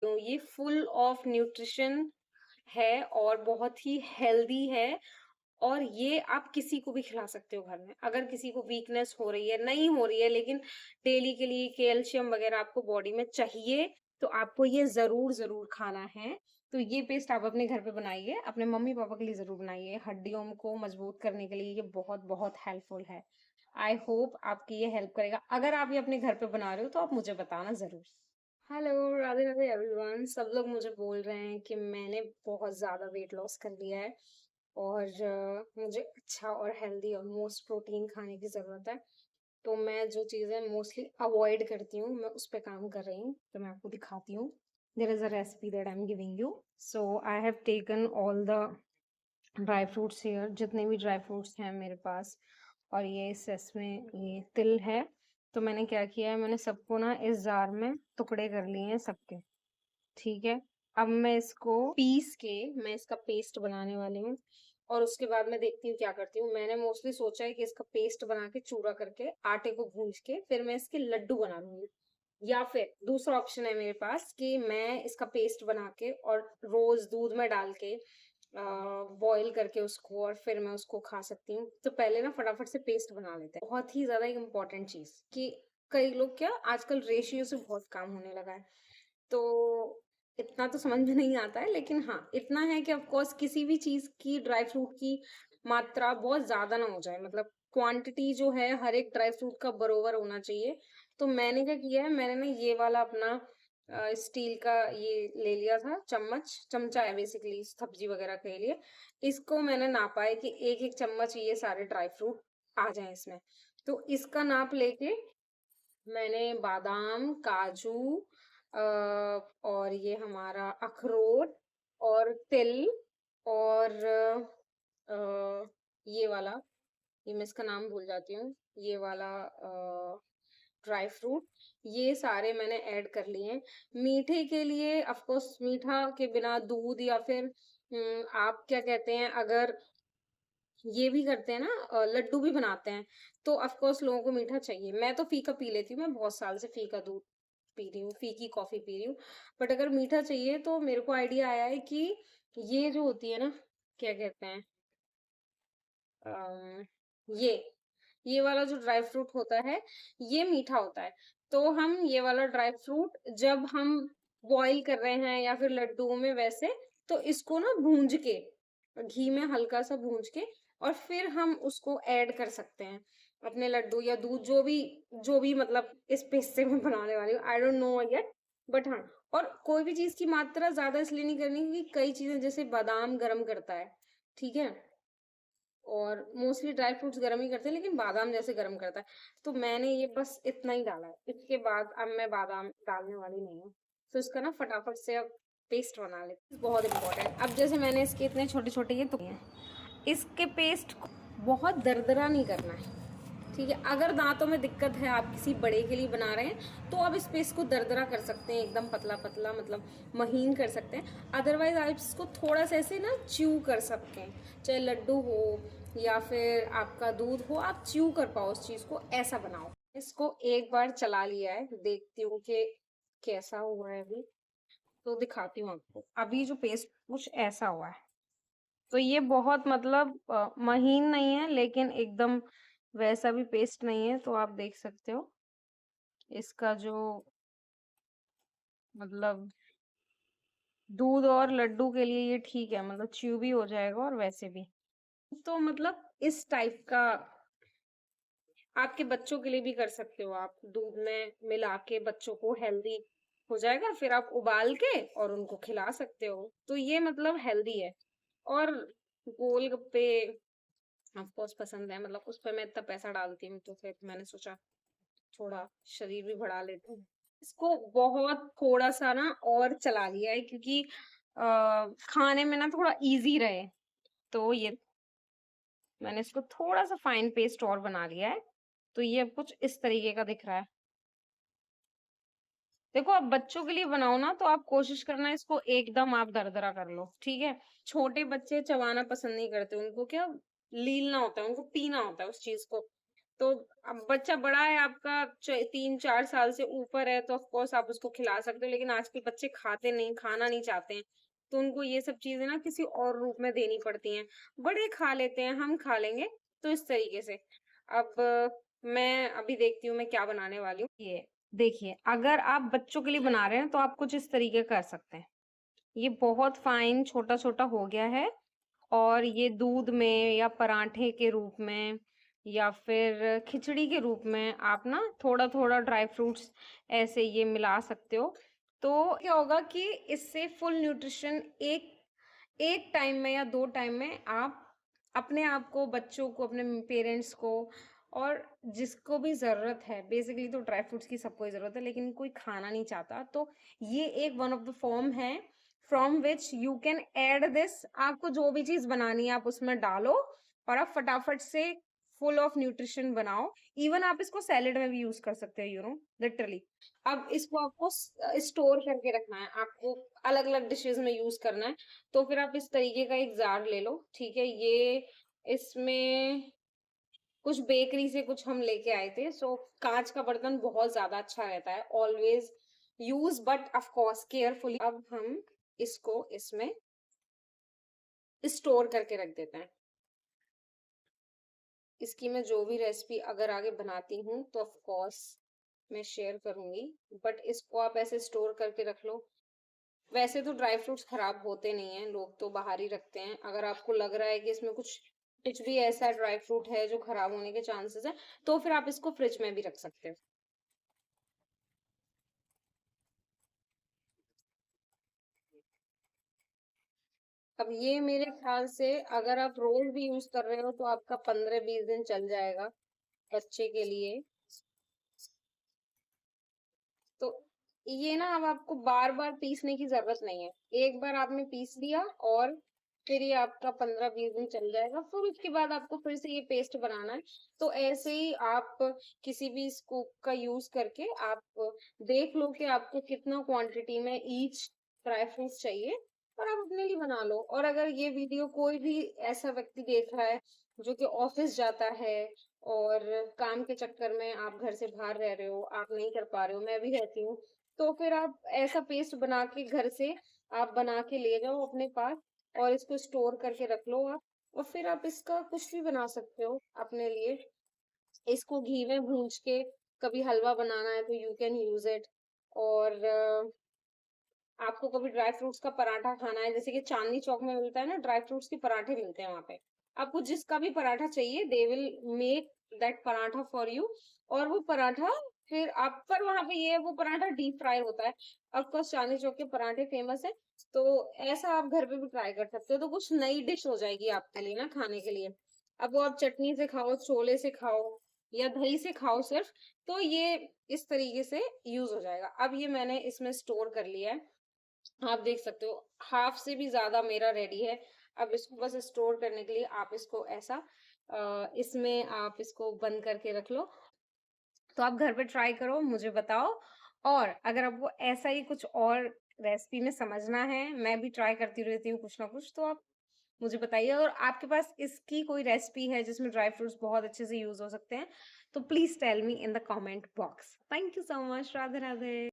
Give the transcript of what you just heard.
तो ये full of nutrition है और बहुत ही हेल्दी है और ये आप किसी को भी खिला सकते हो घर में। अगर किसी को वीकनेस हो रही है, नहीं हो रही है लेकिन डेली के लिए कैल्शियम वगैरह आपको बॉडी में चाहिए, तो आपको ये ज़रूर खाना है। तो ये पेस्ट आप अपने घर पे बनाइए, अपने मम्मी-पापा के लिए ज़रूर बनाइए। हड्डियों को मजबूत करने के लिए ये बहुत-बहुत हेल्पफुल है। आई होप आपकी ये हेल्प करेगा। अगर आप ये अपने घर पे बना रहे हो तो आप मुझे बताना ज़रूर। Hello, Radhe Radhe everyone. सब लोग मुझे बोल रहे हैं कि मैंने बहुत ज़्यादा वेट लॉस कर लिया है और मुझे अच्छा और हेल्दी और मोस्ट प्रोटीन खाने की ज़रूरत है। तो मैं जो चीज़ें मोस्टली अवॉइड करती हूँ, मैं उस पे काम कर रही हूँ। तो मैं आपको दिखाती हूँ। There is a recipe that I am giving you. So I have taken all the dry fruits here, जितने भी ड्राई फ्रूट्स हैं मेरे पास, और ये इसमें ये तिल है। तो मैंने क्या किया है, मैंने सबको ना इस जार में टुकड़े कर लिए हैं सबके। ठीक है। अब मैं इसको पीस के मैं इसका पेस्ट बनाने वाली हूँ और उसके बाद मैं देखती हूँ क्या करती हूँ। मैंने मोस्टली सोचा है कि इसका पेस्ट बना के चूरा करके आटे को भूंज के फिर मैं इसके लड्डू बना लूंगी, या फिर दूसरा ऑप्शन है मेरे पास कि मैं इसका पेस्ट बना के और रोज दूध में डाल के बॉईल करके उसको और फिर मैं उसको खा सकती हूँ। तो पहले ना फटाफट से पेस्ट बना लेते हैं। बहुत ही ज्यादा एक इम्पोर्टेंट चीज कि कई लोग क्या आजकल रेशियो से बहुत काम होने लगा है। तो इतना तो समझ में नहीं आता है, लेकिन हाँ इतना है कि ऑफ कोर्स किसी भी चीज की, ड्राई फ्रूट की मात्रा बहुत ज्यादा ना हो जाए। मतलब क्वांटिटी जो है हर एक ड्राई फ्रूट का बरोबर होना चाहिए। तो मैंने क्या किया है, मैंने ना ये वाला अपना स्टील का ये ले लिया था, चम्मच चमचा है बेसिकली सब्जी वगैरह के लिए। इसको मैंने नापा है कि एक एक चम्मच ये सारे ड्राई फ्रूट आ जाए इसमें। तो इसका नाप लेके मैंने बादाम, काजू और ये हमारा अखरोट और तिल और ये वाला, ये मैं इसका नाम भूल जाती हूँ, ये वाला ड्राई फ्रूट, ये सारे मैंने ऐड कर लिए हैं। मीठे के लिए ऑफ कोर्स मीठा के बिना दूध या फिर आप क्या कहते हैं, अगर ये भी करते हैं ना, लड्डू भी बनाते हैं, तो ऑफ कोर्स लोगों को मीठा चाहिए। मैं तो फीका पी लेती हूँ, मैं बहुत साल से फीका दूध पी रही हूँ, फीकी कॉफी पी रही हूँ। बट अगर मीठा चाहिए तो मेरे को आइडिया आया है कि ये जो होती है ना, क्या कहते हैं, अम, ये ये वाला जो ड्राई फ्रूट होता है, ये मीठा होता है। तो हम ये वाला ड्राई फ्रूट जब हम बॉईल कर रहे हैं या फिर लड्डुओं में वैसे, तो इसको ना भूंज के, घी में हल्का सा भूंज के, और फिर हम उसको ऐड कर सकते हैं अपने लड्डू या दूध, जो भी मतलब इस पेस्ट से मैं बनाने वाली हूँ, I don't know yet. But हाँ, और कोई भी चीज की मात्रा ज्यादा इसलिए नहीं करनी क्योंकि कई चीजें जैसे बादाम गर्म करता है, ठीक है, और मोस्टली ड्राई फ्रूट्स गर्म ही करते हैं लेकिन बादाम जैसे गर्म करता है। तो मैंने ये बस इतना ही डाला है, इसके बाद अब मैं बादाम डालने वाली नहीं हूँ। तो इसका ना फटाफट से अब पेस्ट बना लेते हैं, बहुत इंपॉर्टेंट। अब जैसे मैंने इसके इतने छोटे छोटे ये तो हैं, इसके पेस्ट को बहुत दरदरा नहीं करना है, ठीक है। अगर दांतों में दिक्कत है, आप किसी बड़े के लिए बना रहे हैं, तो आप इस पेस्ट को दरदरा कर सकते हैं, एकदम पतला पतला, मतलब महीन कर सकते हैं। अदरवाइज आप इसको थोड़ा सा ऐसे ना च्यू कर सकते हैं, चाहे लड्डू हो या फिर आपका दूध हो, आप च्यू कर पाओ उस चीज को, ऐसा बनाओ। इसको एक बार चला लिया है, देखती हूँ कि कैसा हुआ है अभी। तो दिखाती हूँ आपको, अभी जो पेस्ट कुछ ऐसा हुआ है। तो ये बहुत मतलब महीन नहीं है लेकिन एकदम वैसा भी पेस्ट नहीं है। तो आप देख सकते हो इसका जो मतलब दूध और लड्डू के लिए ये ठीक है, मतलब च्यू भी हो जाएगा और वैसे भी। तो मतलब इस टाइप का आपके बच्चों के लिए भी कर सकते हो, आप दूध में मिला के बच्चों को हेल्दी हो जाएगा, फिर आप उबाल के और उनको खिला सकते हो। तो ये मतलब हेल्दी है। और गोलगप्पे ऑफ कोर्स पसंद है, मतलब उस पे मैं इतना पैसा डालती हूँ तो फिर मैंने सोचा थोड़ा शरीर भी बढ़ा लेते हैं। इसको बहुत थोड़ा सा ना और चला लिया है क्योंकि खाने में ना थोड़ा इजी रहे। तो ये मैंने इसको थोड़ा सा फाइन पेस्ट और बना लिया है। तो ये अब कुछ इस तरीके का दिख रहा है। देखो, आप बच्चों के लिए बनाओ ना तो आप कोशिश करना इसको एकदम आप दरदरा कर लो, ठीक है। छोटे बच्चे चबाना पसंद नहीं करते, उनको क्या लीलना होता है, उनको पीना होता है उस चीज को। तो अब बच्चा बड़ा है आपका 3-4 साल से ऊपर है तो ऑफ कोर्स आप उसको खिला सकते हो, लेकिन आजकल बच्चे खाते नहीं, खाना नहीं चाहते हैं। तो उनको ये सब चीज़ें ना किसी और रूप में देनी पड़ती हैं। बड़े खा लेते हैं, हम खा लेंगे, तो इस तरीके से। अब मैं अभी देखती हूँ मैं क्या बनाने वाली हूँ। ये देखिए, अगर आप बच्चों के लिए बना रहे हैं तो आप कुछ इस तरीके कर सकते हैं। ये बहुत फाइन छोटा-छोटा हो गया है और ये दूध में या पराठे के रूप में या फिर खिचड़ी के रूप में आप ना थोड़ा-थोड़ा ड्राई फ्रूट्स ऐसे ये मिला सकते हो। तो क्या होगा कि इससे फुल न्यूट्रिशन एक एक टाइम में या 2 टाइम में आप अपने आप को, बच्चों को, अपने पेरेंट्स को और जिसको भी ज़रूरत है, बेसिकली तो ड्राई फ्रूट्स की सबको ही ज़रूरत है, लेकिन कोई खाना नहीं चाहता, तो ये एक वन ऑफ द फॉर्म है from which you can add this. आपको जो भी चीज़ बनानी है आप उसमें डालो और आप फटाफट से फुल ऑफ न्यूट्रिशन बनाओ। इवन आप इसको सैलेड में भी यूज़ कर सकते हो, लिटरली। अब इसको आपको स्टोर करके रखना है, आपको अलग-अलग डिशेज़ में यूज़ करना है, तो फिर आप इस तरीके का एक जार ले लो, ठीक है? ये इसमें कुछ बेकरी से कुछ हम लेके आए थे, सो काँच का बर्तन बहुत ज़्यादा अच्छा रहता है, always use but of course carefully. अब हम इसको इसमें स्टोर करके रख देते हैं। इसकी मैं जो भी रेसिपी अगर आगे बनाती हूँ, तो ऑफ कोर्स मैं शेयर करूँगी, बट इसको आप ऐसे स्टोर करके रख लो। वैसे तो ड्राई फ्रूट्स खराब होते नहीं हैं, लोग तो बाहर ही रखते हैं। अगर आपको लग रहा है कि इसमें कुछ कुछ भी ऐसा ड्राई फ्रूट है जो खराब होने के चांसेस है, तो फिर आप इसको फ्रिज में भी रख सकते हो। अब ये मेरे ख्याल से अगर आप रोज भी यूज कर रहे हो तो आपका 15-20 दिन चल जाएगा बच्चे के लिए। तो ये ना अब आपको बार बार पीसने की जरूरत नहीं है, एक बार आपने पीस लिया और फिर ये आपका 15-20 दिन चल जाएगा, फिर उसके बाद आपको फिर से ये पेस्ट बनाना है। तो ऐसे ही आप किसी भी स्कूप का यूज करके आप देख लो कि आपको कितना क्वांटिटी में ईच ड्राई फ्रूट चाहिए और आप अपने लिए बना लो। और अगर ये वीडियो कोई भी ऐसा व्यक्ति देख रहा है जो कि ऑफिस जाता है और काम के चक्कर में आप घर से बाहर रह रहे हो, आप नहीं कर पा रहे हो, मैं भी रहती हूँ, तो फिर आप ऐसा पेस्ट बना के घर से आप बना के ले जाओ अपने पास और इसको स्टोर करके रख लो आप। और फिर आप इसका कुछ भी बना सकते हो अपने लिए। इसको घी में भूंज के कभी हलवा बनाना है तो यू कैन यूज इट। और आपको कभी ड्राई फ्रूट्स का पराठा खाना है, जैसे कि चांदनी चौक में मिलता है ना, ड्राई फ्रूट्स के पराठे मिलते हैं वहां पे। आपको जिसका भी पराठा चाहिए they will make that paratha for you. और वो पराठा फिर आप पर वहां पे ये है, वो पराठा डीप फ्राई होता है। ऑफकोर्स चांदनी चौक के पराठे फेमस है, तो ऐसा आप घर पे भी ट्राई कर सकते हो, तो कुछ नई डिश हो जाएगी आपके लिए ना खाने के लिए। अब वो आप चटनी से खाओ, छोले से खाओ या दही से खाओ सिर्फ, तो ये इस तरीके से यूज हो जाएगा। अब ये मैंने इसमें स्टोर कर लिया है, आप देख सकते हो हाफ से भी ज्यादा मेरा रेडी है। अब इसको बस स्टोर करने के लिए आप इसको ऐसा इसमें आप इसको बंद करके रख लो। तो आप घर पे ट्राई करो, मुझे बताओ। और अगर आपको ऐसा ही कुछ और रेसिपी में समझना है, मैं भी ट्राई करती रहती हूँ कुछ ना कुछ, तो आप मुझे बताइए। और आपके पास इसकी कोई रेसिपी है जिसमें ड्राई फ्रूट्स बहुत अच्छे से यूज हो सकते हैं, तो please tell me in the comment box. Thank you so much. Radhe Radhe.